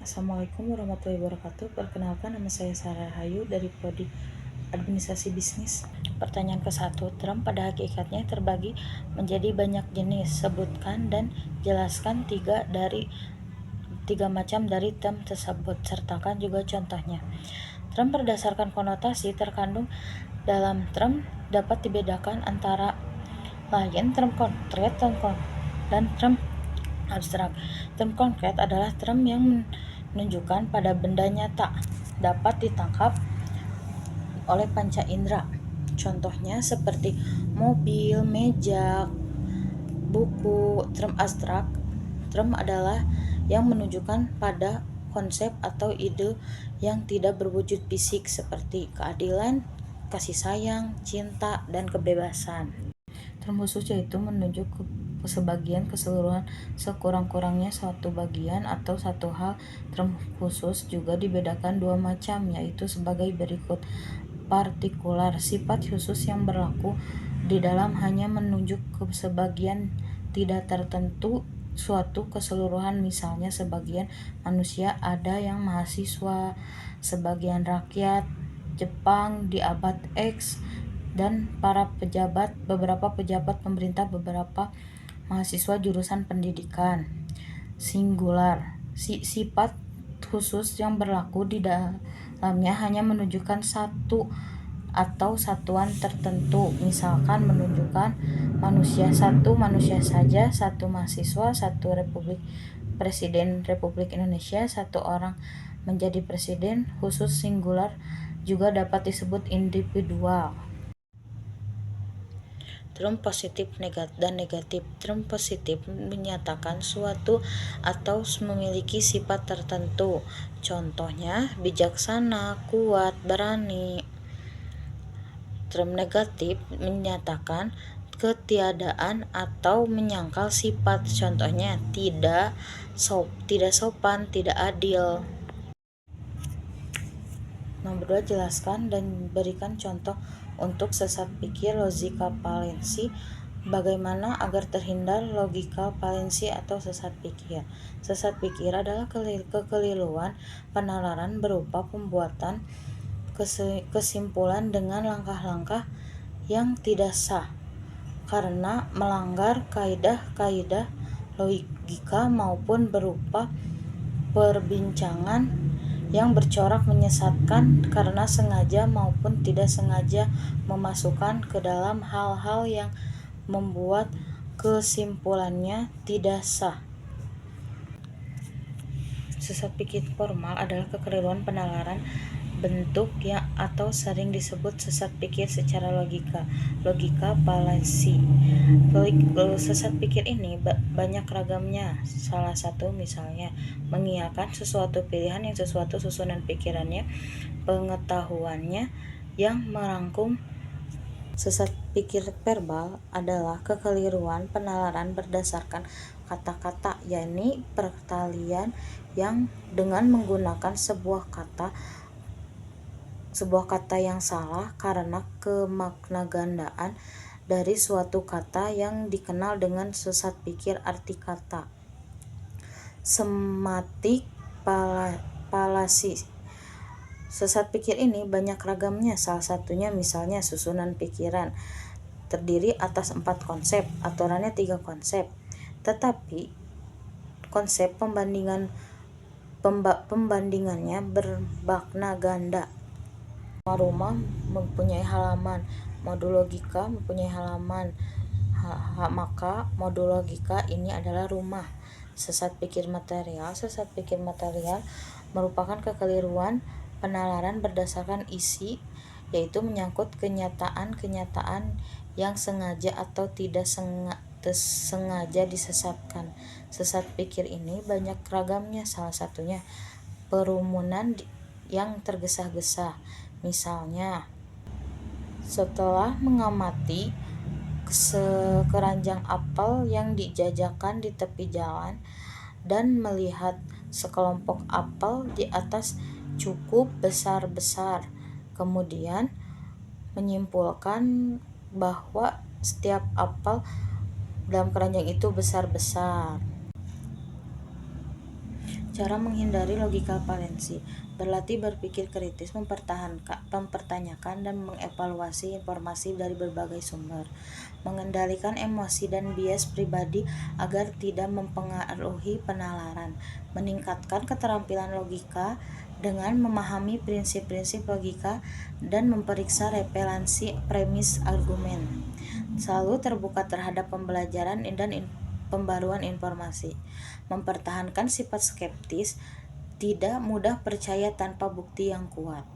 Assalamualaikum warahmatullahi wabarakatuh. Perkenalkan, nama saya Sarah Rahayu dari Prodi Administrasi Bisnis. Pertanyaan ke-1, Trump pada hakikatnya terbagi menjadi banyak jenis. Sebutkan dan jelaskan tiga macam dari term tersebut. Sertakan juga contohnya. Trump berdasarkan konotasi terkandung dalam term dapat dibedakan antara lain term konkret dan term abstrak. Term konkret adalah term yang menunjukkan pada benda nyata, dapat ditangkap oleh panca indera. Contohnya seperti mobil, meja, buku. Term abstrak, term adalah yang menunjukkan pada konsep atau ide yang tidak berwujud fisik seperti keadilan, kasih sayang, cinta, dan kebebasan. Term khusus yaitu menunjuk sebagian keseluruhan sekurang-kurangnya suatu bagian atau satu hal. Term khusus juga dibedakan dua macam, yaitu sebagai berikut. Partikular, sifat khusus yang berlaku di dalam hanya menunjuk ke sebagian tidak tertentu suatu keseluruhan, misalnya sebagian manusia, ada yang mahasiswa, sebagian rakyat Jepang di abad X, dan beberapa pejabat pemerintah, beberapa mahasiswa jurusan pendidikan. Singular, sifat khusus yang berlaku di dalamnya hanya menunjukkan satu atau satuan tertentu, misalkan menunjukkan satu manusia saja, satu mahasiswa, satu presiden Republik Indonesia, satu orang menjadi presiden. Khusus singular juga dapat disebut individual. Term positif dan negatif. Term positif menyatakan suatu atau memiliki sifat tertentu. Contohnya bijaksana, kuat, berani. Term negatif menyatakan ketiadaan atau menyangkal sifat. Contohnya tidak sopan, tidak adil. Nomor 2, jelaskan dan berikan contoh untuk sesat pikir logika fallacy. Bagaimana agar terhindar logika fallacy atau sesat pikir? Sesat pikir adalah kekeliruan penalaran berupa pembuatan kesimpulan dengan langkah-langkah yang tidak sah karena melanggar kaidah-kaidah logika maupun berupa perbincangan yang bercorak menyesatkan karena sengaja maupun tidak sengaja memasukkan ke dalam hal-hal yang membuat kesimpulannya tidak sah. Sesat pikir formal adalah kekeliruan penalaran bentuk atau sering disebut sesat pikir secara logika fallacy. Sesat pikir ini banyak ragamnya. Salah satu misalnya mengiyakan sesuatu pilihan yang sesuatu susunan pikirannya, pengetahuannya yang merangkum. Sesat pikir verbal adalah kekeliruan penalaran berdasarkan kata-kata, yakni pertalian yang dengan menggunakan sebuah kata yang salah karena kemaknagandaan dari suatu kata yang dikenal dengan sesat pikir arti kata. Semantik fallacy. Sesat pikir ini banyak ragamnya. Salah satunya misalnya susunan pikiran terdiri atas 4 konsep, aturannya 3 konsep, tetapi konsep pembandingannya bermakna ganda. Rumah mempunyai halaman, modul logika mempunyai halaman, maka modul logika ini adalah rumah. Sesat pikir material merupakan kekeliruan penalaran berdasarkan isi, yaitu menyangkut kenyataan yang sengaja atau tidak sengaja disesatkan. Sesat pikir ini banyak ragamnya, salah satunya perumunan yang tergesa-gesa. Misalnya, setelah mengamati sekeranjang apel yang dijajakan di tepi jalan dan melihat sekelompok apel di atas cukup besar-besar, kemudian menyimpulkan bahwa setiap apel dalam keranjang itu besar-besar. cara menghindari logika falensi, berlatih berpikir kritis, mempertanyakan dan mengevaluasi informasi dari berbagai sumber, mengendalikan emosi dan bias pribadi agar tidak mempengaruhi penalaran, meningkatkan keterampilan logika dengan memahami prinsip-prinsip logika dan memeriksa relevansi premis argumen, selalu terbuka terhadap pembelajaran dan pembaruan informasi, mempertahankan sifat skeptis, tidak mudah percaya tanpa bukti yang kuat.